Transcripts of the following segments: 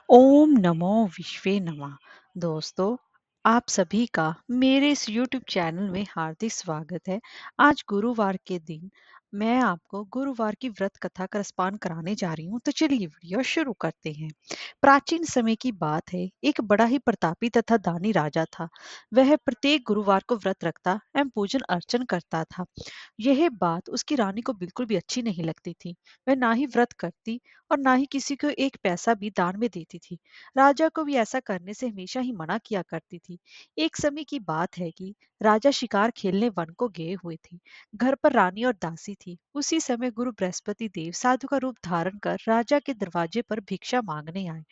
ओम नमो विश्वे नमः। दोस्तों, आप सभी का मेरे इस यूट्यूब चैनल में हार्दिक स्वागत है। आज गुरुवार के दिन मैं आपको गुरुवार की व्रत कथा का रसपान कराने जा रही हूँ। तो चलिए वीडियो शुरू करते हैं। प्राचीन समय की बात है। एक बड़ा ही प्रतापी तथा दानी राजा था। वह प्रत्येक गुरुवार को व्रत रखता एवं पूजन अर्चन करता था। यह बात उसकी रानी को बिल्कुल भी अच्छी नहीं लगती थी। वह ना ही व्रत करती और ना ही किसी को एक पैसा भी दान में देती थी। राजा को भी ऐसा करने से हमेशा ही मना किया करती थी। एक समय की बात है कि राजा शिकार खेलने वन को गए हुए थे। घर पर रानी और दासी थी। उसी समय गुरु बृहस्पति देव साधु का रूप धारण कर राजा के दरवाजे पर भिक्षा मांगने आए।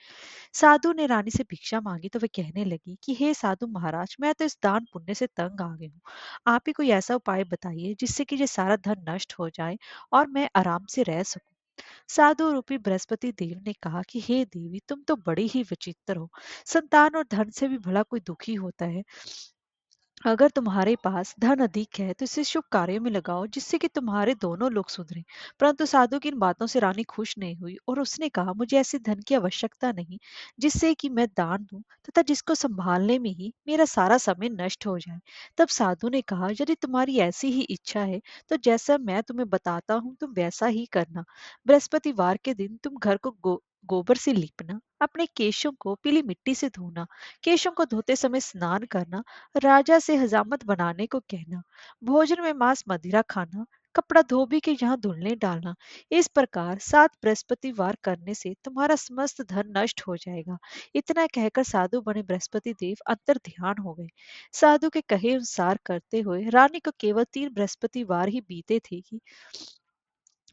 साधु ने रानी से भिक्षा मांगी तो वे कहने लगी कि हे साधु महाराज, मैं तो इस दान पुण्य से तंग आ गई हूँ। आप ही कोई ऐसा उपाय बताइए जिससे कि ये सारा धन नष्ट हो जाए और मैं आराम से रह सकूं। साधु रूपी बृहस्पति देव ने कहा कि हे देवी, तुम तो बड़ी ही विचित्र हो। संतान और धन से भी भला कोई दुखी होता है। अगर तुम्हारे पास धन अधिक है तो इसे शुभ कार्यों में लगाओ जिससे कि तुम्हारे दोनों लोग सुधरें। परंतु साधु की इन बातों से रानी खुश नहीं हुई और उसने कहा, मुझे ऐसे धन की आवश्यकता नहीं जिससे कि मैं दान दूं तथा जिसको संभालने में ही मेरा सारा समय नष्ट हो जाए। तब साधु ने कहा, यदि तुम्हारी ऐसी ही इच्छा है तो जैसा मैं तुम्हें बताता हूँ तुम वैसा ही करना। बृहस्पतिवार के दिन तुम घर को गोबर से लीपना, अपने केशों को पीली मिट्टी से धोना, केशों को धोते समय स्नान करना, राजा से हजामत बनाने को कहना, भोजन में मांस मदिरा खाना, कपड़ा धोबी के यहाँ धुलने डालना। इस प्रकार 7 बृहस्पतिवार करने से तुम्हारा समस्त धन नष्ट हो जाएगा। इतना कहकर साधु बने बृहस्पति देव अंतर ध्यान हो गए। साधु के कहे अनुसार करते हुए रानी को केवल 3 बृहस्पतिवार ही बीते थे कि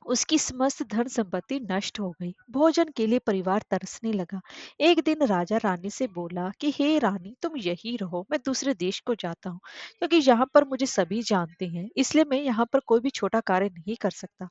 उसकी समस्त धन संपत्ति नष्ट हो गई। भोजन के लिए परिवार तरसने लगा। एक दिन राजा रानी से बोला कि हे रानी, तुम यही रहो, मैं दूसरे देश को जाता हूँ, क्योंकि यहाँ पर मुझे सभी जानते हैं, इसलिए मैं यहाँ पर कोई भी छोटा कार्य नहीं कर सकता।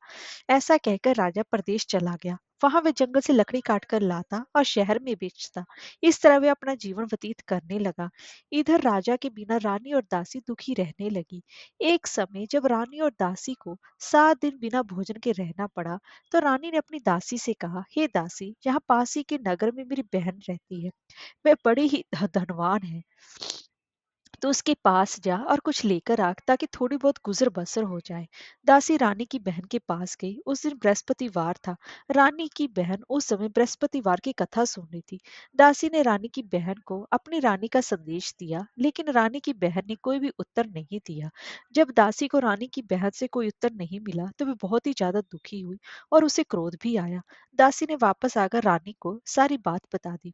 ऐसा कहकर राजा प्रदेश चला गया। वहां वे जंगल से लकड़ी काट कर लाता और शहर में बेचता। इस तरह वे अपना जीवन व्यतीत करने लगा। इधर राजा के बिना रानी और दासी दुखी रहने लगी। एक समय जब रानी और दासी को 7 दिन बिना भोजन के रहना पड़ा, तो रानी ने अपनी दासी से कहा, हे दासी, यहाँ पास ही के नगर में मेरी बहन रहती है। वह बड़ी ही धनवान है। तो उसके पास जा और कुछ लेकर आ ताकि थोड़ी बहुत गुजर बसर हो जाए। दासी रानी की बहन के पास गई। उस दिन बृहस्पतिवार था। रानी की बहन उस समय बृहस्पतिवार की कथा सुन रही थी। दासी ने रानी की बहन को अपनी रानी का संदेश दिया, लेकिन रानी की बहन ने कोई भी उत्तर नहीं दिया। जब दासी को रानी की बहन से कोई उत्तर नहीं मिला तो वह बहुत ही ज्यादा दुखी हुई और उसे क्रोध भी आया। दासी ने वापस आकर रानी को सारी बात बता दी,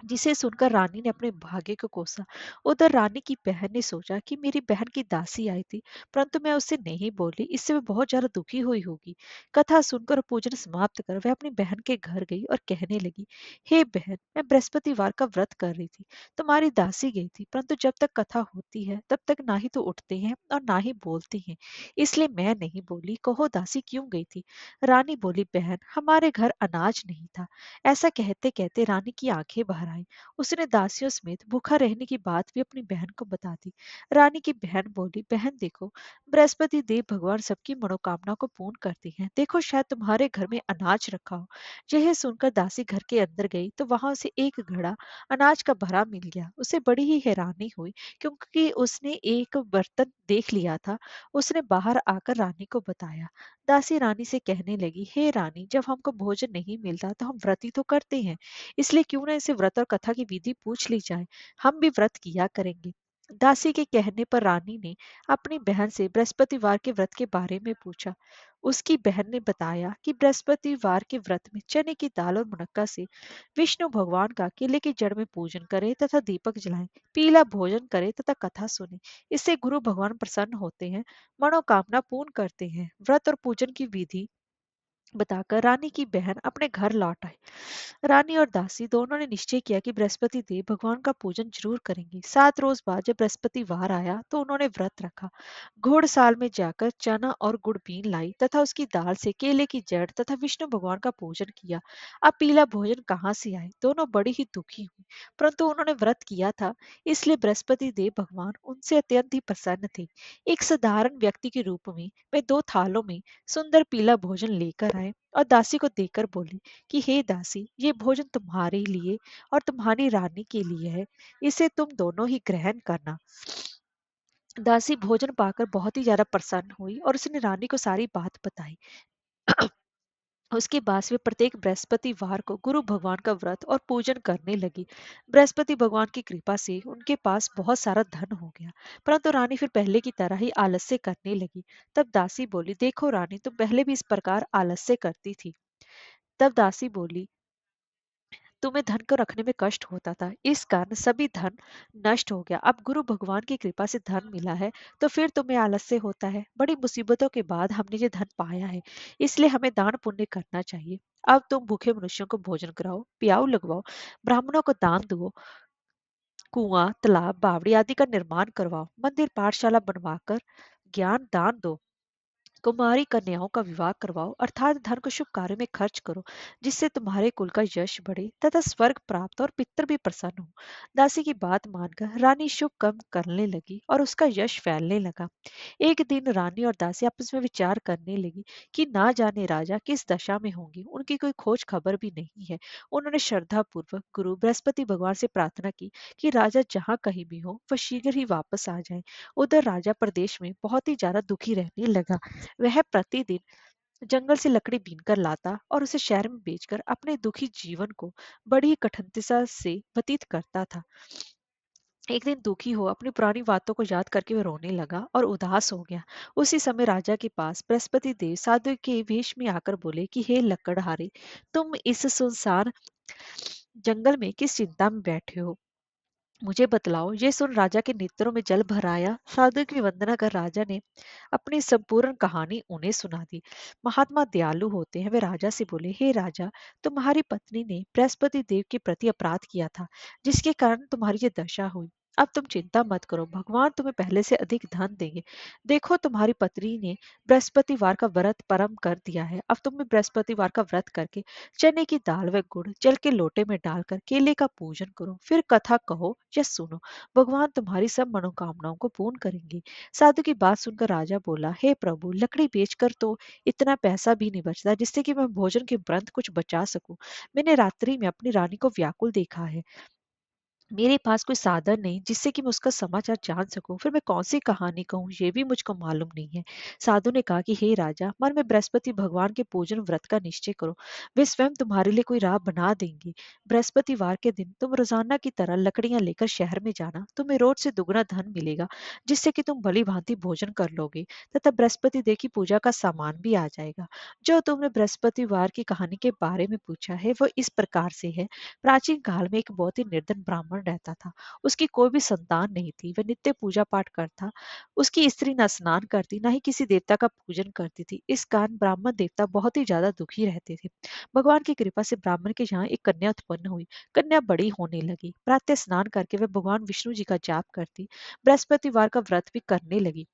जिसे सुनकर रानी ने अपने भाग्य को कोसा। उधर रानी की बहन ने सोचा कि मेरी बहन की दासी आई थी, परंतु मैं उससे नहीं बोली, इससे वह बहुत ज्यादा दुखी हुई होगी। कथा सुनकर और पूजन समाप्त कर वह अपनी बहन के घर गई और कहने लगी, हे बहन, मैं बृहस्पतिवार का व्रत कर रही थी। तुम्हारी दासी गई थी, परंतु जब तक कथा होती है तब तक ना ही तो उठते हैं और ना ही बोलते हैं, इसलिए मैं नहीं बोली। कहो दासी क्यों गई थी? रानी बोली, बहन, हमारे घर अनाज नहीं था। ऐसा कहते कहते रानी की आंखें बाहर आई। उसने दासियों समेत भूखा रहने की बात भी अपनी बहन को बता दी। रानी की बहन बोली, बहन देखो, बृहस्पति देव भगवान सबकी मनोकामना को पूर्ण करते हैं। देखो, शायद तुम्हारे घर में अनाज रखा हो। यह सुनकर दासी घर के अंदर गई तो वहां उसे एक घड़ा अनाज का भरा मिल गया। उसे बड़ी ही हैरानी हुई, क्योंकि उसने एक बर्तन देख लिया था। उसने बाहर आकर रानी को बताया। दासी रानी से कहने लगी, हे रानी, जब हमको भोजन नहीं मिलता तो हम व्रत ही तो करते हैं, इसलिए क्यों ना इसे व्रत और कथा की विधि पूछ ली जाए। हम भी व्रत किया करेंगे। दासी के कहने पर रानी ने अपनी बहन से बृहस्पतिवार के व्रत के बारे में पूछा। उसकी बहन ने बताया कि बृहस्पतिवार के व्रत में चने की दाल और मुनक्का से विष्णु भगवान का केले की जड़ में पूजन करें तथा दीपक जलाएं, पीला भोजन करें तथा कथा सुने। इससे गुरु भगवान प्रसन्न होते हैं, मनोकामना पूर्ण करते हैं। व्रत और पूजन की विधि बताकर रानी की बहन अपने घर लौट आई। रानी और दासी दोनों ने निश्चय किया कि बृहस्पति देव भगवान का पूजन जरूर करेंगे। 7 रोज बाद जब बृहस्पतिवार आया तो उन्होंने व्रत रखा। घोड़साल में जाकर चना और गुड़ बीन लाई तथा उसकी दाल से केले की जड़ तथा विष्णु भगवान का पूजन किया। अब पीला भोजन कहाँ से आए? दोनों बड़ी ही दुखी हुई। परंतु उन्होंने व्रत किया था, इसलिए बृहस्पति देव भगवान उनसे अत्यंत ही प्रसन्न थे। एक साधारण व्यक्ति के रूप में वे 2 थालों में सुंदर पीला भोजन लेकर आए और दासी को देकर बोले कि हे दासी, ये भोजन तुम्हारे लिए और तुम्हारी रानी के लिए है, इसे तुम दोनों ही ग्रहण करना। दासी भोजन पाकर बहुत ही ज्यादा प्रसन्न हुई और उसने रानी को सारी बात बताई। उसके बाद से वे प्रत्येक बृहस्पतिवार को गुरु भगवान का व्रत और पूजन करने लगी। बृहस्पति भगवान की कृपा से उनके पास बहुत सारा धन हो गया। परंतु रानी फिर पहले की तरह ही आलस्य करने लगी। तब दासी बोली, देखो रानी, तुम पहले भी इस प्रकार आलस्य करती थी। तब दासी बोली, तुम्हें धन को रखने में कष्ट होता था, इस कारण सभी धन नष्ट हो गया। अब गुरु भगवान की कृपा से धन मिला है, तो फिर तुम्हें आलस्य होता है। बड़ी मुसीबतों के बाद हमने ये धन पाया है, इसलिए हमें दान पुण्य करना चाहिए। अब तुम भूखे मनुष्यों को भोजन कराओ, प्याऊ लगवाओ, ब्राह्मणों को दान दो, कुआं, तालाब, बावड़ी आदि का निर्माण करवाओ, मंदिर पाठशाला बनवाकर ज्ञान दान दो, कुमारी कन्याओं का विवाह करवाओ, अर्थात धन को शुभ कार्य में खर्च करो, जिससे तुम्हारे कुल का यश बढ़े तथा स्वर्ग प्राप्त और पितर भी प्रसन्न हो। दासी की बात मानकर रानी शुभ कर्म करने लगी और उसका यश फैलने लगा। एक दिन रानी और दासी आपस में विचार करने लगी कि ना जाने राजा किस दशा में होंगे, उनकी कोई खोज खबर भी नहीं है। उन्होंने श्रद्धा पूर्वक गुरु बृहस्पति भगवान से प्रार्थना की कि राजा जहाँ कहीं भी हो वह शीघ्र ही वापस आ जाए। उधर राजा प्रदेश में बहुत ही ज्यादा दुखी रहने लगा। वह प्रतिदिन जंगल से लकड़ी बीनकर लाता और उसे शहर में बेचकर अपने दुखी जीवन को बड़ी ही कठिनता से व्यतीत करता था। एक दिन दुखी हो अपनी पुरानी बातों को याद करके वह रोने लगा और उदास हो गया। उसी समय राजा के पास बृहस्पति देव साधु के वेश में आकर बोले कि हे लकड़हारे, तुम इस सुनसान जंगल में किस चिंता में बैठे हो, मुझे बतलाओ। ये सुन राजा के नेत्रों में जल भर आया। साधु की वंदना कर राजा ने अपनी संपूर्ण कहानी उन्हें सुना दी। महात्मा दयालु होते हैं। वे राजा से बोले, हे राजा, तुम्हारी पत्नी ने बृहस्पति देव के प्रति अपराध किया था, जिसके कारण तुम्हारी ये दशा हुई। अब तुम चिंता मत करो, भगवान तुम्हें पहले से अधिक धन देंगे। देखो, तुम्हारी पत्नी ने बृहस्पतिवार का व्रत परम कर दिया है। अब तुम्हें बृहस्पतिवार का व्रत करके चने की दाल व गुड़ जल के लोटे में डालकर केले का पूजन करो, फिर कथा कहो या सुनो। भगवान तुम्हारी सब मनोकामनाओं को पूर्ण करेंगे। साधु की बात सुनकर राजा बोला, हे प्रभु, लकड़ी बेचकर तो इतना पैसा भी नहीं बचता जिससे कि मैं भोजन के उपरांत कुछ बचा सकूं। मैंने रात्रि में अपनी रानी को व्याकुल देखा है। मेरे पास कोई साधन नहीं जिससे कि मैं उसका समाचार जान सकूं, फिर मैं कौन सी कहानी कहूँ ये भी मुझको मालूम नहीं है। साधु ने कहा कि हे राजा, मन में बृहस्पति भगवान के पूजन व्रत का निश्चय करो, वे स्वयं तुम्हारे लिए कोई राह बना देंगे। बृहस्पतिवार के दिन तुम रोजाना की तरह लकड़ियां लेकर शहर में जाना, तुम्हें रोज से दुगना धन मिलेगा, जिससे कि तुम भली भांति भोजन कर लोगे तथा बृहस्पति देव की पूजा का सामान भी आ जाएगा। जो तुमने बृहस्पतिवार की कहानी के बारे में पूछा है वो इस प्रकार से है। प्राचीन काल में एक बहुत ही निर्धन ब्राह्मण रहता था। उसकी कोई भी संतान नहीं थी। वह नित्य पूजा पाठ करता। उसकी स्त्री न स्नान करती, न ही किसी देवता का पूजन करती थी। इस कारण ब्राह्मण देवता बहुत ही ज्यादा दुखी रहते थे। भगवान की कृपा से ब्राह्मण के यहाँ एक कन्या उत्पन्न हुई। कन्या बड़ी होने लगी। प्रातः स्नान करके वह भगवान विष्णु जी का जाप करती। बृहस्पतिवार का व्रत भी करने लगी।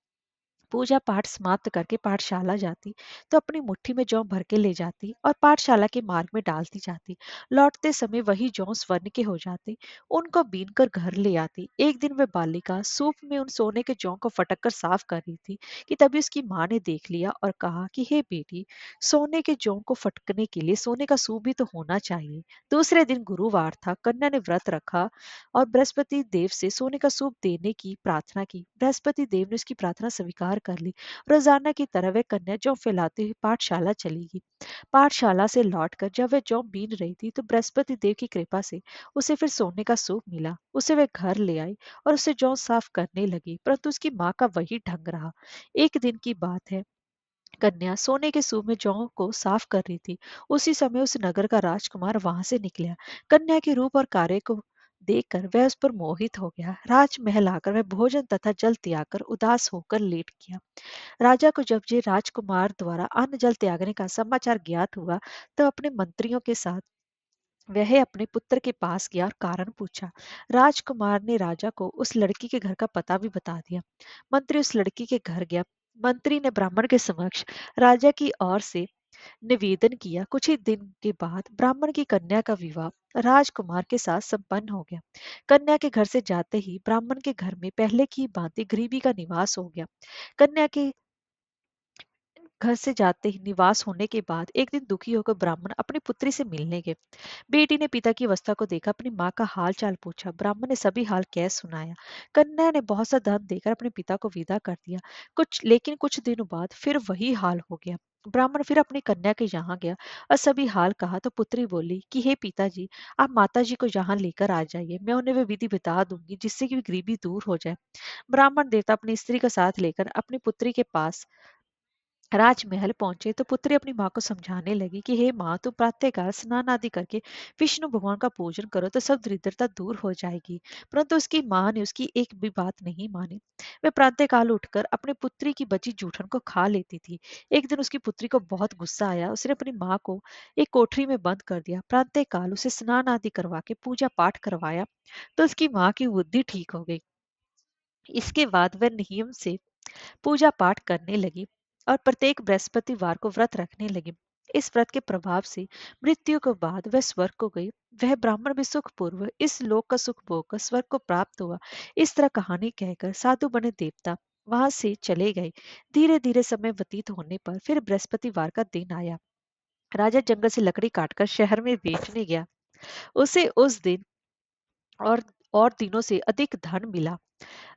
पूजा पाठ समाप्त करके पाठशाला जाती तो अपनी मुट्ठी में जौ भर के ले जाती और पाठशाला के मार्ग में डालती जाती। लौटते समय वही जौ स्वर्ण के हो जाते। उनको बीन कर घर ले आती। एक दिन वह बालिका सूप में उन सोने के जौ को फटक कर साफ कर रही थी कि तभी उसकी माँ ने देख लिया और कहा कि हे बेटी, सोने के जौ को फटकने के लिए सोने का सूप भी तो होना चाहिए। दूसरे दिन गुरुवार था। कन्या ने व्रत रखा और बृहस्पति देव से सोने का सूप देने की प्रार्थना की। बृहस्पति देव ने उसकी प्रार्थना स्वीकार कर ली। रोजाना की तरह वह कन्या जौ फैलाती हुई पाठशाला चली गई। पाठशाला से लौटकर जब वह जौ बीन रही थी तो बृहस्पति देव की कृपा से उसे फिर सोने का सूप मिला। उसे वह घर ले आई और उसे जौ साफ करने लगी, परंतु उसकी माँ का वही ढंग रहा। एक दिन की बात है। कन्या सोने के सूप में जौ को साफ कर रही थी। उसी समय उस नगर का राजकुमार वहां से निकला। कन्या के रूप और कार्य को देखकर वह उस पर मोहित हो गया। राजमहल आकर वह भोजन तथा जल त्याग कर उदास होकर लेट गया। राजा को जब ये राजकुमार द्वारा अन्न जल त्यागने का समाचार ज्ञात हुआ तो अपने मंत्रियों के साथ वह अपने पुत्र के पास गया और कारण पूछा। राजकुमार ने राजा को उस लड़की के घर का पता भी बता दिया। मंत्री उस लड़की के घर गया। मंत्री ने ब्राह्मण के समक्ष राजा की ओर से निवेदन किया। कुछ ही दिन के बाद ब्राह्मण की कन्या का विवाह राजकुमार के साथ संपन्न हो गया। कन्या के घर से जाते ही ब्राह्मण के घर में पहले की भांति गरीबी का निवास हो गया। कन्या के घर से जाते ही निवास होने के बाद एक दिन दुखी होकर ब्राह्मण अपनी पुत्री से मिलने गए। बेटी ने पिता की अवस्था को देखा, अपनी माँ का हाल चाल पूछा। ब्राह्मण ने सभी हाल कह सुनाया। कन्या ने बहुत सा धन देकर अपने पिता को विदा कर दिया। कुछ दिनों बाद फिर वही हाल हो गया। ब्राह्मण फिर अपनी कन्या के यहाँ गया और सभी हाल कहा तो पुत्री बोली कि हे पिताजी, आप माताजी को यहाँ लेकर आ जाइए, मैं उन्हें वे विधि बता दूंगी जिससे कि गरीबी दूर हो जाए। ब्राह्मण देवता अपनी स्त्री का साथ लेकर अपनी पुत्री के पास राजमहल पहुंचे तो पुत्री अपनी माँ को समझाने लगी कि हे माँ, तुम प्रातःकाल स्नान आदि करके विष्णु भगवान का पूजन करो तो सब दरिद्रता दूर हो जाएगी। परंतु उसकी माँ ने उसकी एक भी बात नहीं मानी। वह प्रातःकाल उठकर अपनी पुत्री की बची जूठन को खा लेती थी। एक दिन उसकी पुत्री को बहुत गुस्सा आया, उसने अपनी माँ को एक कोठरी में बंद कर दिया। प्रातःकाल उसे स्नान आदि करवा के पूजा पाठ करवाया तो उसकी माँ की बुद्धि ठीक हो गई। इसके बाद वह नियम से पूजा पाठ करने लगी और प्रत्येक बृहस्पतिवार को व्रत रखने लगी। इस व्रत के प्रभाव से मृत्यु के बाद वह स्वर्ग को गई। वह ब्राह्मण भी सुख पूर्व इस लोक का सुख भोग स्वर्ग को प्राप्त हुआ। इस तरह कहानी कहकर साधु बने देवता वहां से चले गए। धीरे धीरे समय व्यतीत होने पर फिर बृहस्पतिवार का दिन आया। राजा जंगल से लकड़ी काटकर शहर में बेचने गया। उसे उस दिन और और दिनों से अधिक धन मिला।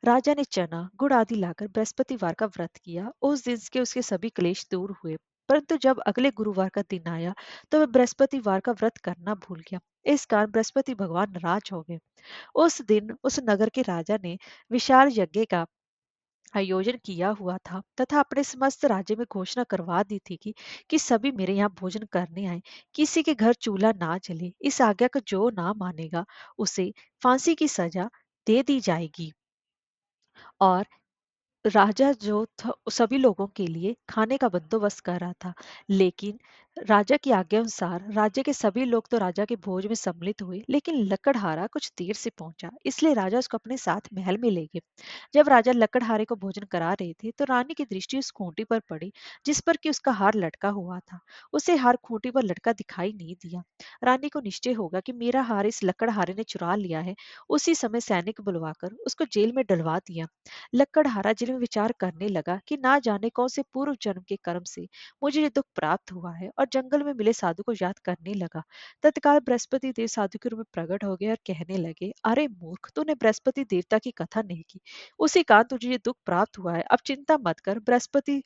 राजा ने चना गुड़ आदि लाकर बृहस्पतिवार का व्रत किया। उस दिन के उसके सभी क्लेश दूर हुए। परंतु जब अगले गुरुवार का दिन आया तो वह बृहस्पतिवार का व्रत करना भूल गया। इस कारण बृहस्पति भगवान नाराज हो गए। उस दिन उस नगर के राजा ने विशाल यज्ञ का आयोजन किया हुआ था तथा अपने समस्त राज्य में घोषणा करवा दी थी कि सभी मेरे यहाँ भोजन करने आए। किसी के घर चूल्हा ना जले। इस आज्ञा को जो ना मानेगा उसे फांसी की सजा दे दी जाएगी। और राजा जो था सभी लोगों के लिए खाने का बंदोबस्त कर रहा था। लेकिन राजा की आज्ञा अनुसार राज्य के सभी लोग तो राजा के भोज में सम्मिलित हुए, लेकिन लकड़हारा कुछ देर से पहुंचा, इसलिए राजा उसको अपने साथ महल में ले गए। जब राजा लकड़हारे को भोजन करा रहे थे तो रानी की दृष्टि उस खूंटी पर पड़ी जिस पर कि उसका हार लटका हुआ था। उसे हार खूंटी पर लटका दिखाई नहीं दिया। रानी को निश्चय होगा कि मेरा हार इस लकड़हारे ने चुरा लिया है। उसी समय सैनिक बुलवाकर उसको जेल में डलवा दिया। लकड़हारा जेल में विचार करने लगा कि ना जाने कौन से पूर्व जन्म के कर्म से मुझे ये दुख प्राप्त हुआ है, और जंगल में मिले साधु को याद करने लगा। तत्काल बृहस्पति देव साधु के रूप में प्रकट हो गए और कहने लगे, अरे मूर्ख, तूने बृहस्पति देवता की कथा नहीं की, उसी कारण तुझे ये दुख प्राप्त हुआ है। अब चिंता मत कर, बृहस्पति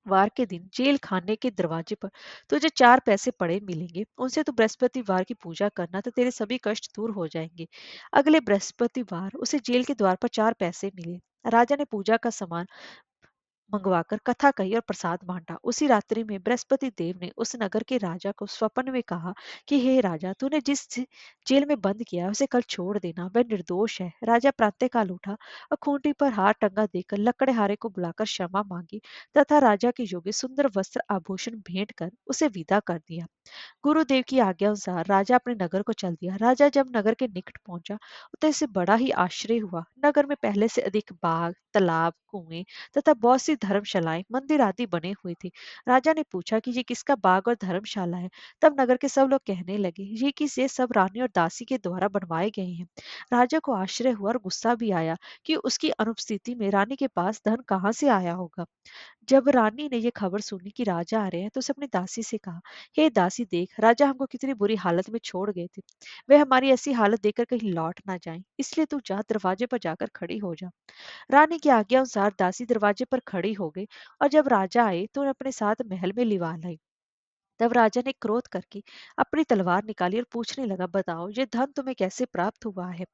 वार के दिन जेल खाने के दरवाजे पर तुझे 4 पैसे पड़े मिलेंगे। उनसे तू बृहस्पतिवार की पूजा करना तो तेरे सभी कष्ट दूर हो जाएंगे। अगले बृहस्पतिवार उसे जेल के द्वार पर 4 पैसे मिले। राजा ने पूजा का सामान मंगवाकर कथा कही और प्रसाद बांटा। उसी रात्रि में बृहस्पति देव ने उस नगर के राजा को स्वप्न में कहा कि हे राजा, तूने जिस जेल में बंद किया है उसे कल छोड़ देना, वह निर्दोष है। राजा प्रातःकाल उठा और खूंटी पर हार टंगा देकर लकड़हारे को बुलाकर क्षमा मांगी तथा राजा के योग्य सुंदर वस्त्र आभूषण भेंट कर उसे विदा कर दिया। गुरुदेव की आज्ञा अनुसार राजा अपने नगर को चल दिया। राजा जब नगर के निकट पहुंचा तो इसे बड़ा ही आश्चर्य हुआ। नगर में पहले से अधिक बाग, तालाब, कुएं तथा बहुत सी धर्मशालाएं, मंदिर आदि बने हुए थे। राजा ने पूछा कि ये किसका बाग और धर्मशाला है। तब नगर के सब लोग कहने लगे, ये सब रानी और दासी के द्वारा बनवाए गए हैं। राजा को आश्चर्य हुआ और गुस्सा भी आया कि उसकी अनुपस्थिति में रानी के पास धन कहाँ से आया होगा। जब रानी ने ये खबर सुनी कि राजा आ रहे हैं तो उसने अपनी दासी से कहा, हे दासी, देख राजा हमको कितनी बुरी हालत में छोड़ गए थे। वे हमारी ऐसी हालत देखकर कहीं लौट ना जाएं, इसलिए तू जा, दरवाजे पर जाकर खड़ी हो जा। रानी की आज्ञा अनुसार दासी दरवाजे पर खड़ी हो गई और जब राजा आए तो उन्हें अपने साथ महल में लिवा लाई। तब राजा ने क्रोध करके अपनी तलवार निकाली और पूछने लगा, बताओ ये धन तुम्हें कैसे प्राप्त हुआ है।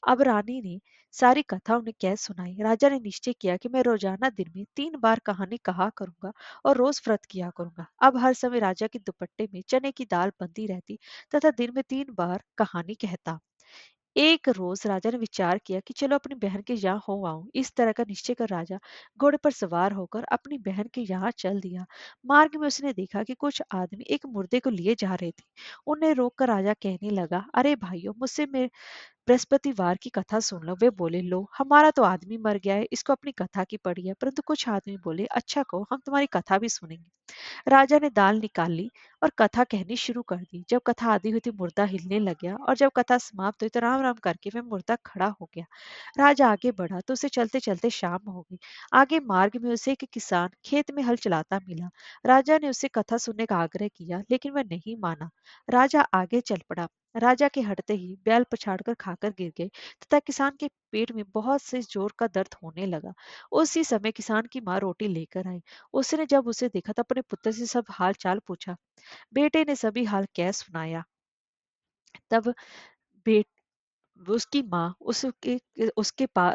अब रानी ने सारी कथा उन्हें कह सुनाई। राजा ने निश्चय किया कि मैं रोजाना दिन में 3 बार कहानी कहा करूंगा और रोज व्रत किया करूंगा। अब हर समय राजा के दुपट्टे में चने की दाल बंधी रहती तथा दिन में 3 बार कहानी कहता। एक रोज राजा ने विचार किया कि चलो अपनी बहन के यहाँ हो आऊं। इस तरह का निश्चय कर राजा घोड़े पर सवार होकर अपनी बहन के यहाँ चल दिया। मार्ग में उसने देखा कि कुछ आदमी एक मुर्दे को लिए जा रहे थे। उन्हें रोककर राजा कहने लगा, अरे भाइयों, बृहस्पतिवार की कथा सुन लो। वे बोले, लो हमारा तो आदमी मर गया है, इसको अपनी कथा की पड़ी है। परंतु कुछ आदमी बोले, अच्छा कहो, हम तुम्हारी कथा भी सुनेंगे। राजा ने दाल निकाल ली और कथा कहनी शुरू कर दी। जब कथा आधी हुई थी, मुर्दा हिलने लग गया, और जब कथा समाप्त हुई तो राम राम करके वह मुर्दा खड़ा हो गया। राजा आगे बढ़ा तो उसे चलते चलते शाम हो गई। आगे मार्ग में उसे एक किसान खेत में हल चलाता मिला। राजा ने उससे कथा सुनने का आग्रह किया, लेकिन वह नहीं माना। राजा आगे चल पड़ा। राजा के हटते ही बैल पछाड़कर खाकर गिर गए तथा किसान के पेट में बहुत से जोर का दर्द होने लगा। उसी समय किसान की माँ रोटी लेकर आई। उसने जब उसे देखा तो अपने पुत्र से सब हाल चाल पूछा। बेटे ने सभी हाल कह सुनाया। तब बे उसकी माँ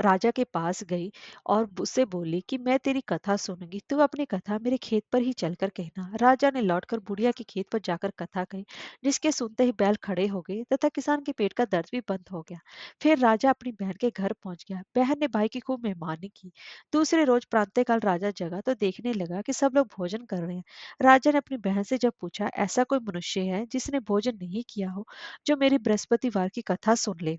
राजा के पास गई और उससे बोली कि मैं तेरी कथा सुनूंगी, तू अपनी कथा मेरे खेत पर ही चलकर कहना। राजा ने लौटकर बुढ़िया के खेत पर जाकर कथा कही, जिसके सुनते ही बैल खड़े हो गए तथा किसान के पेट का दर्द भी बंद हो गया। फिर राजा अपनी बहन के घर पहुंच गया। बहन ने भाई की खूब मेहमानी की। दूसरे रोज प्रातःकाल राजा जगा तो देखने लगा कि सब लोग भोजन कर रहे हैं। राजा ने अपनी बहन से जब पूछा, ऐसा कोई मनुष्य है जिसने भोजन नहीं किया हो, जो मेरी बृहस्पतिवार की कथा सुन ले?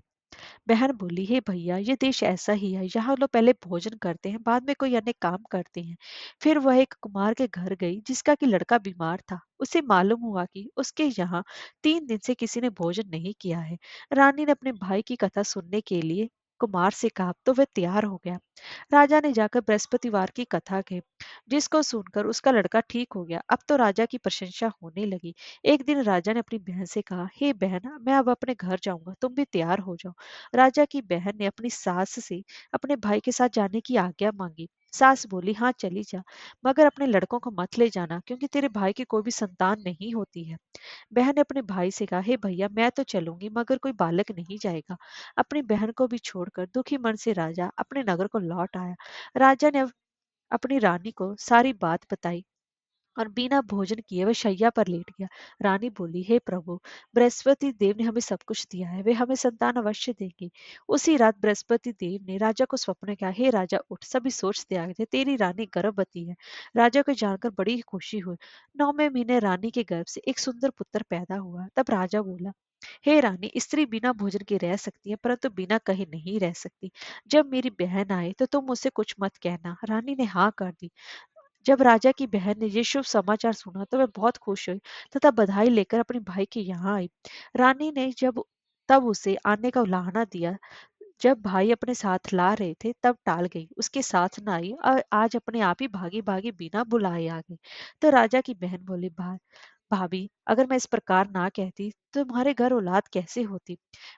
बहन बोली, हे भैया, ये देश ऐसा ही है। यहाँ लोग पहले भोजन करते हैं, बाद में कोई अन्य काम करते हैं। फिर वह एक कुमार के घर गई जिसका कि लड़का बीमार था। उसे मालूम हुआ कि उसके यहाँ 3 दिन से किसी ने भोजन नहीं किया है। रानी ने अपने भाई की कथा सुनने के लिए कुमार से कहा तो वह तैयार हो गया। राजा ने जाकर बृहस्पतिवार की कथा कही, जिसको सुनकर उसका लड़का ठीक हो गया। अब तो राजा की प्रशंसा होने लगी। एक दिन राजा ने अपनी बहन से कहा, हे बहन, मैं अब अपने घर जाऊंगा, तुम भी तैयार हो जाओ। राजा की बहन ने अपनी सास से अपने भाई के साथ जाने की आज्ञा मांगी। सास बोली, हाँ चली जा, मगर अपने लड़कों को मत ले जाना, क्योंकि तेरे भाई की कोई भी संतान नहीं होती है। बहन ने अपने भाई से कहा, हे भैया, मैं तो चलूंगी, मगर कोई बालक नहीं जाएगा। अपनी बहन को भी छोड़कर दुखी मन से राजा अपने नगर को लौट आया। राजा ने अपनी रानी को सारी बात बताई और बिना भोजन किए वह शैया पर लेट गया। रानी बोली, हे प्रभु, बृहस्पति देव ने हमें सब कुछ दिया है, वे हमें संतान अवश्य देंगे। उसी रात बृहस्पति देव ने राजा को स्वप्न में कहा, हे राजा, उठ, सभी सोचते आए थे, तेरी रानी गर्भवती है। राजा को जानकर बड़ी खुशी हुई। 9वें महीने रानी के गर्भ से एक सुंदर पुत्र पैदा हुआ। तब राजा बोला, हे रानी, स्त्री बिना भोजन के रह सकती है, परंतु बिना कहे नहीं रह सकती। जब मेरी बहन आए तो तुम मुझसे कुछ मत कहना। रानी ने हाँ कर दी। जब राजा की बहन ने ये शुभ समाचार सुना तो वह बहुत खुश हुई तथा बधाई लेकर अपने भाई के यहाँ आई। रानी ने जब तब उसे आने का उलाहना दिया। जब भाई अपने साथ ला रहे थे तब टाल गई, उसके साथ न आई और आज अपने आप ही भागी भागी बिना बुलाए आ गई। तो राजा की बहन बोली, भाभी, अगर मैं इस प्रकार ना कहती तो तुम्हारे घर औलाद कैसे होती?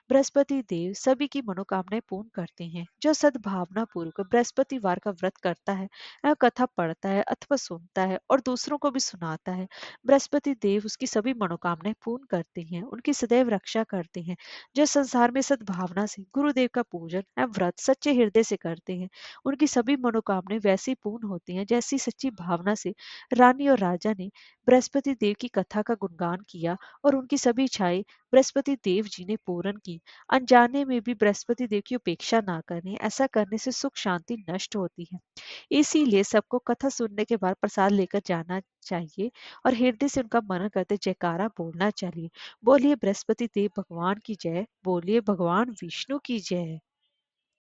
बृहस्पति देव सभी की मनोकामनाएं पूर्ण करते हैं। जो सद्भावना पूर्वक बृहस्पतिवार का व्रत करता है, वह कथा पढ़ता है अथवा सुनता है और दूसरों को भी सुनाता है, बृहस्पति देव उसकी सभी मनोकामनाएं पूर्ण करते हैं, उनकी सदैव रक्षा करते हैं। जो संसार में सद्भावना से गुरुदेव का पूजन एवं व्रत सच्चे हृदय से करते हैं, उनकी सभी मनोकामनाएं वैसी पूर्ण होती हैं जैसी सच्ची भावना से रानी और राजा ने बृहस्पति देव की कथा का गुणगान किया और उनकी सभी इच्छाएं बृहस्पति देव जी ने पूर्ण की। अनजाने में भी बृहस्पति देव की उपेक्षा ना करें, ऐसा करने से सुख शांति नष्ट होती है। इसीलिए सबको कथा सुनने के बाद प्रसाद लेकर जाना चाहिए और हृदय से उनका मनन करते जयकारा बोलना चाहिए। बोलिए बृहस्पति देव भगवान की जय, बोलिए भगवान विष्णु की जय।